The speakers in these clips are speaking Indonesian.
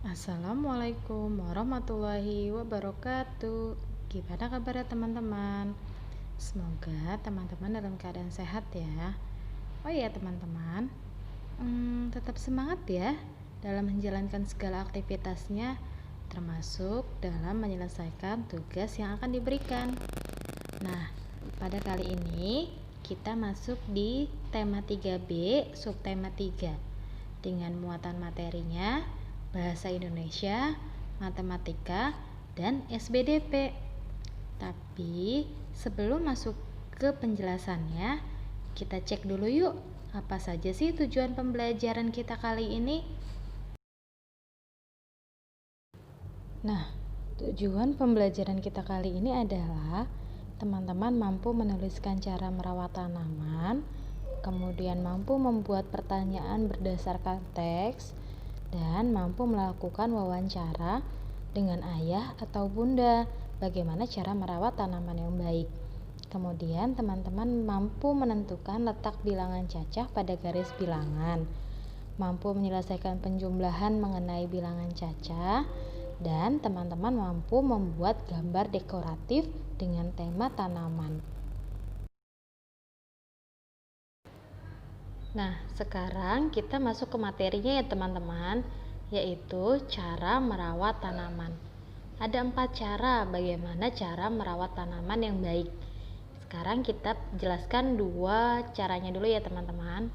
Assalamualaikum warahmatullahi wabarakatuh. Gimana kabarnya teman-teman? Semoga teman-teman dalam keadaan sehat ya. Oh iya teman-teman, tetap semangat ya dalam menjalankan segala aktivitasnya, termasuk dalam menyelesaikan tugas yang akan diberikan. Nah, pada kali ini kita masuk di tema 3B, subtema 3 dengan muatan materinya bahasa Indonesia, matematika, dan SBDP. Tapi sebelum masuk ke penjelasannya, kita cek dulu yuk, apa saja sih tujuan pembelajaran kita kali ini? Nah, tujuan pembelajaran kita kali ini adalah teman-teman mampu menuliskan cara merawat tanaman, kemudian mampu membuat pertanyaan berdasarkan teks, dan mampu melakukan wawancara dengan ayah atau bunda bagaimana cara merawat tanaman yang baik. Kemudian teman-teman mampu menentukan letak bilangan cacah pada garis bilangan, mampu menyelesaikan penjumlahan mengenai bilangan cacah, dan teman-teman mampu membuat gambar dekoratif dengan tema tanaman. Nah, sekarang kita masuk ke materinya ya teman-teman, yaitu cara merawat tanaman. Ada 4 cara bagaimana cara merawat tanaman yang baik. Sekarang kita jelaskan 2 caranya dulu ya teman-teman.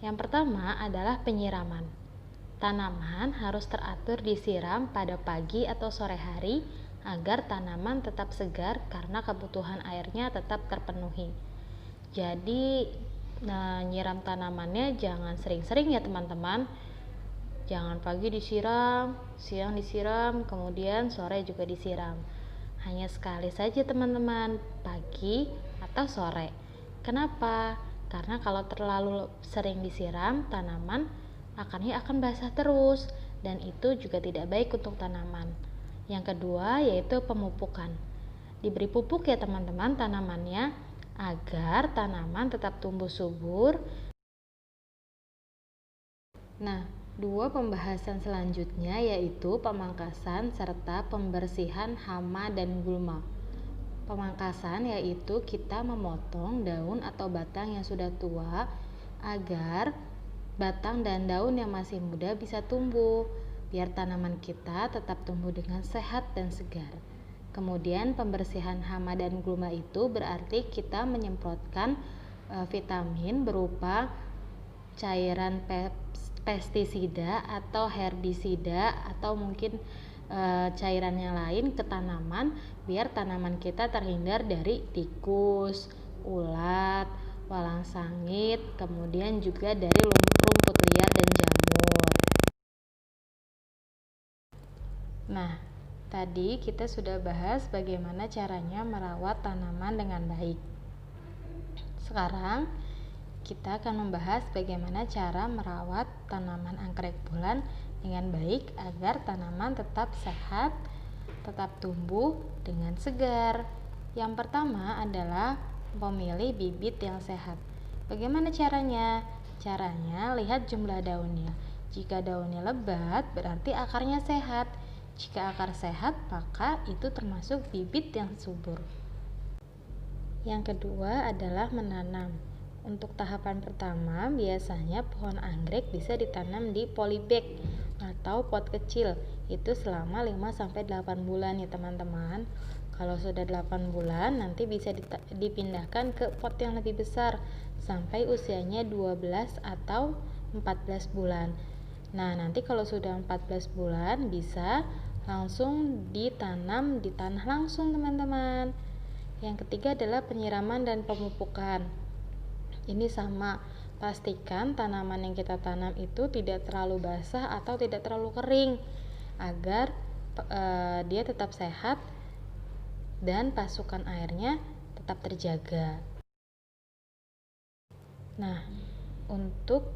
Yang pertama adalah penyiraman. Tanaman harus teratur disiram pada pagi atau sore hari agar tanaman tetap segar karena kebutuhan airnya tetap terpenuhi. Jadi, nyiram tanamannya jangan sering-sering ya teman-teman. Jangan pagi disiram, siang disiram, kemudian sore juga disiram. Hanya sekali saja teman-teman, pagi atau sore. Kenapa? Karena kalau terlalu sering disiram, tanaman akarnya akan basah terus dan itu juga tidak baik untuk tanaman. Yang kedua yaitu pemupukan. Diberi pupuk ya teman-teman tanamannya agar tanaman tetap tumbuh subur. Nah, 2 pembahasan selanjutnya yaitu pemangkasan serta pembersihan hama dan gulma. Pemangkasan yaitu kita memotong daun atau batang yang sudah tua agar batang dan daun yang masih muda bisa tumbuh, biar tanaman kita tetap tumbuh dengan sehat dan segar. Kemudian pembersihan hama dan gulma itu berarti kita menyemprotkan vitamin berupa cairan pestisida atau herbisida atau mungkin cairan yang lain ke tanaman biar tanaman kita terhindar dari tikus, ulat, walang sangit, kemudian juga dari rumput liar dan jamur. Nah, tadi kita sudah bahas bagaimana caranya merawat tanaman dengan baik. Sekarang kita akan membahas bagaimana cara merawat tanaman anggrek bulan dengan baik agar tanaman tetap sehat, tetap tumbuh dengan segar. Yang pertama adalah memilih bibit yang sehat. Bagaimana caranya? Caranya lihat jumlah daunnya. Jika daunnya lebat, berarti akarnya sehat. Jika akar sehat, maka itu termasuk bibit yang subur. Yang kedua adalah menanam. Untuk tahapan pertama, biasanya pohon anggrek bisa ditanam di polybag atau pot kecil. Itu selama 5-8 bulan ya teman-teman. Kalau sudah 8 bulan, nanti bisa dipindahkan ke pot yang lebih besar sampai usianya 12 atau 14 bulan. Nah, nanti kalau sudah 14 bulan bisa langsung ditanam di tanah langsung teman-teman. Yang ketiga adalah penyiraman dan pemupukan. Ini sama, pastikan tanaman yang kita tanam itu tidak terlalu basah atau tidak terlalu kering agar dia tetap sehat dan pasokan airnya tetap terjaga. Nah, untuk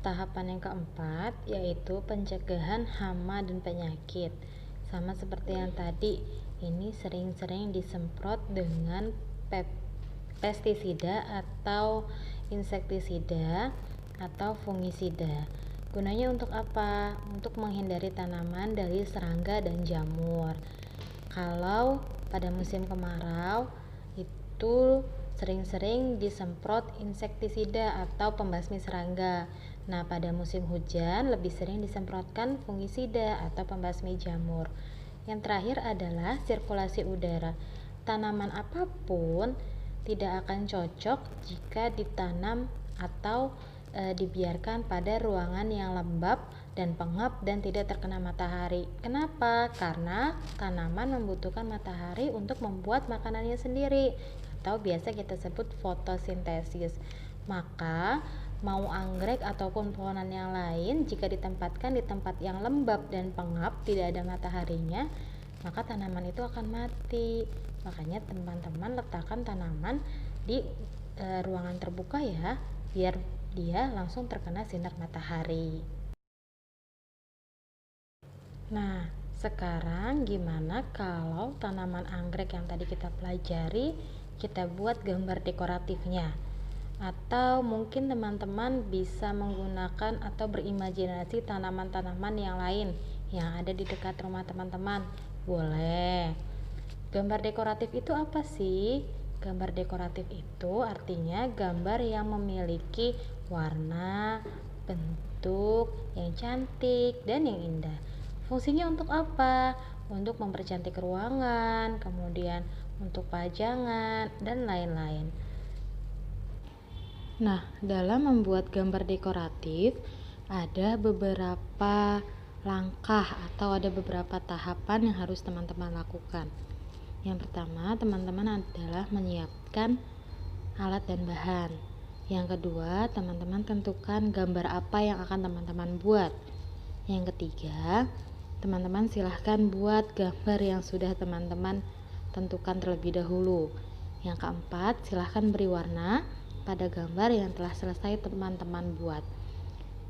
tahapan yang keempat yaitu pencegahan hama dan penyakit. Sama seperti yang tadi, ini sering-sering disemprot dengan pestisida atau insektisida atau fungisida. Gunanya untuk apa? Untuk menghindari tanaman dari serangga dan jamur. Kalau pada musim kemarau itu sering-sering disemprot insektisida atau pembasmi serangga. Nah, pada musim hujan lebih sering disemprotkan fungisida atau pembasmi jamur. Yang terakhir adalah sirkulasi udara. Tanaman apapun tidak akan cocok jika ditanam atau dibiarkan pada ruangan yang lembab dan pengap dan tidak terkena matahari. Kenapa? Karena tanaman membutuhkan matahari untuk membuat makanannya sendiri atau biasa kita sebut fotosintesis. Maka mau anggrek ataupun pohonan yang lain jika ditempatkan di tempat yang lembab dan pengap, tidak ada mataharinya, maka tanaman itu akan mati. Makanya teman-teman letakkan tanaman di ruangan terbuka ya, biar dia langsung terkena sinar matahari. Nah, sekarang gimana kalau tanaman anggrek yang tadi kita pelajari kita buat gambar dekoratifnya? Atau mungkin teman-teman bisa menggunakan atau berimajinasi tanaman-tanaman yang lain yang ada di dekat rumah teman-teman. Boleh. Gambar dekoratif itu apa sih? Gambar dekoratif itu artinya gambar yang memiliki warna, bentuk yang cantik dan yang indah. Fungsinya untuk apa? Untuk mempercantik ruangan, kemudian untuk pajangan dan lain-lain. Nah, dalam membuat gambar dekoratif ada beberapa langkah atau ada beberapa tahapan yang harus teman-teman lakukan. Yang pertama, teman-teman adalah menyiapkan alat dan bahan. Yang kedua, teman-teman tentukan gambar apa yang akan teman-teman buat. Yang ketiga, teman-teman silahkan buat gambar yang sudah teman-teman tentukan terlebih dahulu. Yang keempat, silahkan beri warna pada gambar yang telah selesai teman-teman buat.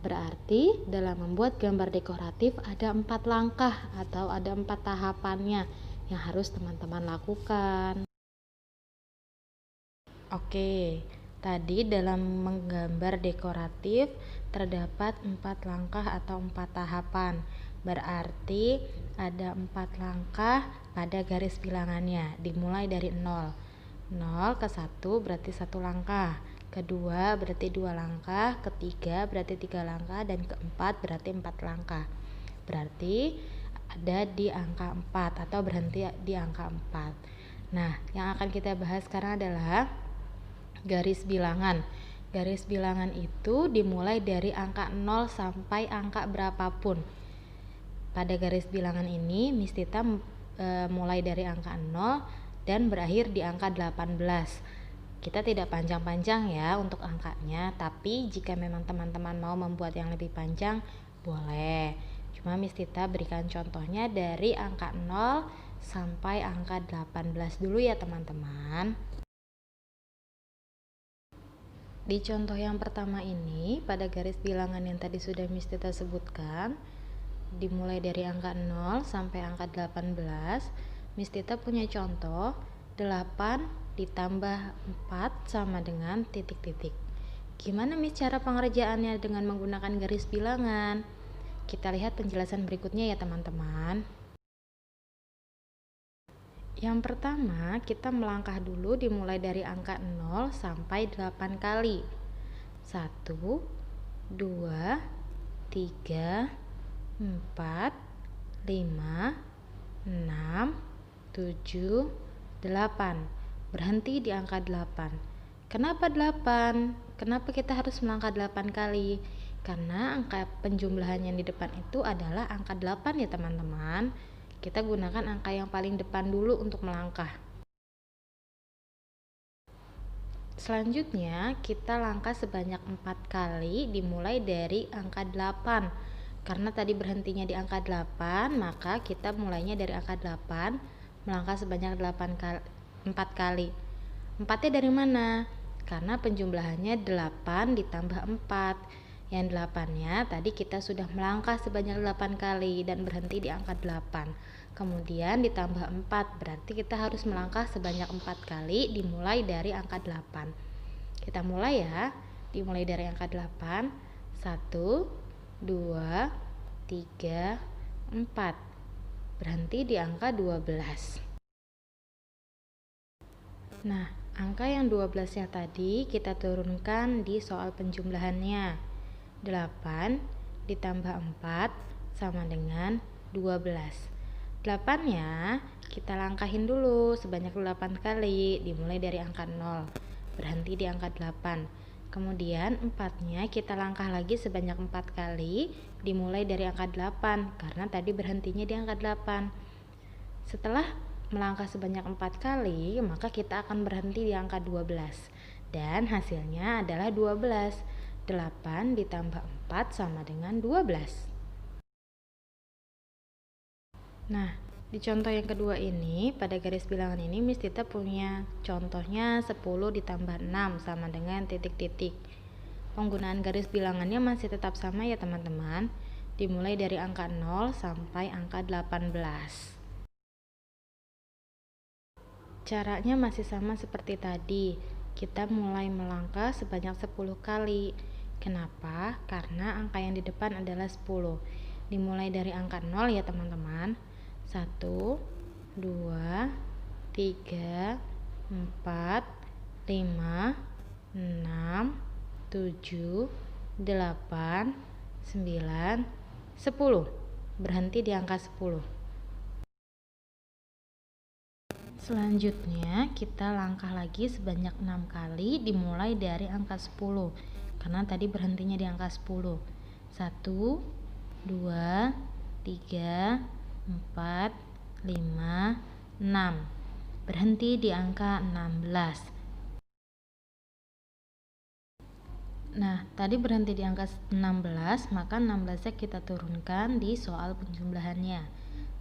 Berarti dalam membuat gambar dekoratif ada 4 langkah atau ada 4 tahapannya yang harus teman-teman lakukan. Oke, tadi dalam menggambar dekoratif terdapat 4 langkah atau 4 tahapan. Berarti ada 4 langkah pada garis bilangannya, dimulai dari 0. 0 ke 1 berarti 1 langkah, kedua berarti 2 langkah, ketiga berarti 3 langkah, dan keempat berarti 4 langkah. Berarti ada di angka 4 atau berhenti di angka 4. Nah, yang akan kita bahas sekarang adalah garis bilangan. Garis bilangan itu dimulai dari angka 0 sampai angka berapapun. Pada garis bilangan ini Miss Tita mulai dari angka 0 dan berakhir di angka 18. Kita tidak panjang-panjang ya untuk angkanya, tapi jika memang teman-teman mau membuat yang lebih panjang, boleh. Cuma Miss Tita berikan contohnya dari angka 0 sampai angka 18 dulu ya teman-teman. Di contoh yang pertama ini, pada garis bilangan yang tadi sudah Miss Tita sebutkan, dimulai dari angka 0 sampai angka 18, Miss Tita punya contoh 8 ditambah 4 sama dengan titik-titik. Gimana Miss cara pengerjaannya dengan menggunakan garis bilangan? Kita lihat penjelasan berikutnya ya teman-teman. Yang pertama, kita melangkah dulu dimulai dari angka 0 sampai 8 kali. 1, 2, 3, 4, 5, 6, 7, 8. Berhenti di angka 8. Kenapa 8? Kenapa kita harus melangkah 8 kali? Karena angka penjumlahan yang di depan itu adalah angka 8 ya teman-teman. Kita gunakan angka yang paling depan dulu untuk melangkah. Selanjutnya kita langkah sebanyak 4 kali dimulai dari angka 8. Karena tadi berhentinya di angka 8, maka kita mulainya dari angka 8, melangkah sebanyak 4 kali. 4-nya dari mana? Karena penjumlahannya 8 ditambah 4. Yang 8-nya tadi kita sudah melangkah sebanyak 8 kali dan berhenti di angka 8. Kemudian ditambah 4, berarti kita harus melangkah sebanyak 4 kali dimulai dari angka 8. Kita mulai ya, dimulai dari angka 8. 1, 2, 3, 4. Berhenti di angka 12. Nah, angka yang 12-nya tadi kita turunkan di soal penjumlahannya. 8 ditambah 4 sama dengan 12. 8-nya kita langkahin dulu sebanyak 8 kali, dimulai dari angka 0, berhenti di angka 8. Kemudian 4-nya kita langkah lagi sebanyak 4 kali, dimulai dari angka 8, karena tadi berhentinya di angka 8. Setelah melangkah sebanyak 4 kali, maka kita akan berhenti di angka 12. Dan hasilnya adalah 12. 8 ditambah 4 sama dengan 12. Nah, di contoh yang kedua ini, pada garis bilangan ini Miss Tita punya contohnya 10 ditambah 6 sama dengan titik-titik. Penggunaan garis bilangannya masih tetap sama ya teman-teman, dimulai dari angka 0 sampai angka 18. Caranya masih sama seperti tadi, kita mulai melangkah sebanyak 10 kali. Kenapa? Karena angka yang di depan adalah 10. Dimulai dari angka 0 ya teman-teman. 1, 2, 3, 4, 5, 6, 7, 8, 9, 10. Berhenti di angka 10. Selanjutnya kita langkah lagi sebanyak 6 kali, dimulai dari angka 10 karena tadi berhentinya di angka 10. 1, 2, 3, 4, 5, 6. Berhenti di angka 16. Nah, tadi berhenti di angka 16, maka 16-nya kita turunkan di soal penjumlahannya.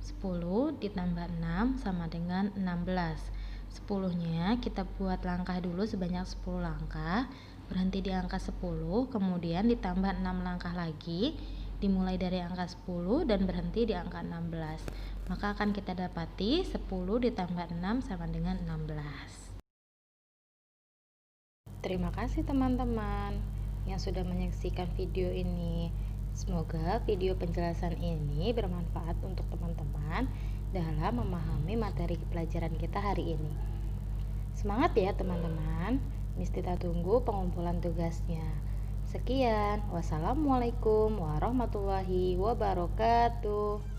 10 ditambah 6 sama dengan 16. 10-nya kita buat langkah dulu sebanyak 10 langkah, berhenti di angka 10, kemudian ditambah 6 langkah lagi, dimulai dari angka 10 dan berhenti di angka 16. Maka akan kita dapati 10 ditambah 6 sama dengan 16. Terima kasih teman-teman yang sudah menyaksikan video ini. Semoga video penjelasan ini bermanfaat untuk teman-teman dalam memahami materi pelajaran kita hari ini. Semangat ya teman-teman. Miss Tita tunggu pengumpulan tugasnya. Sekian, wassalamualaikum warahmatullahi wabarakatuh.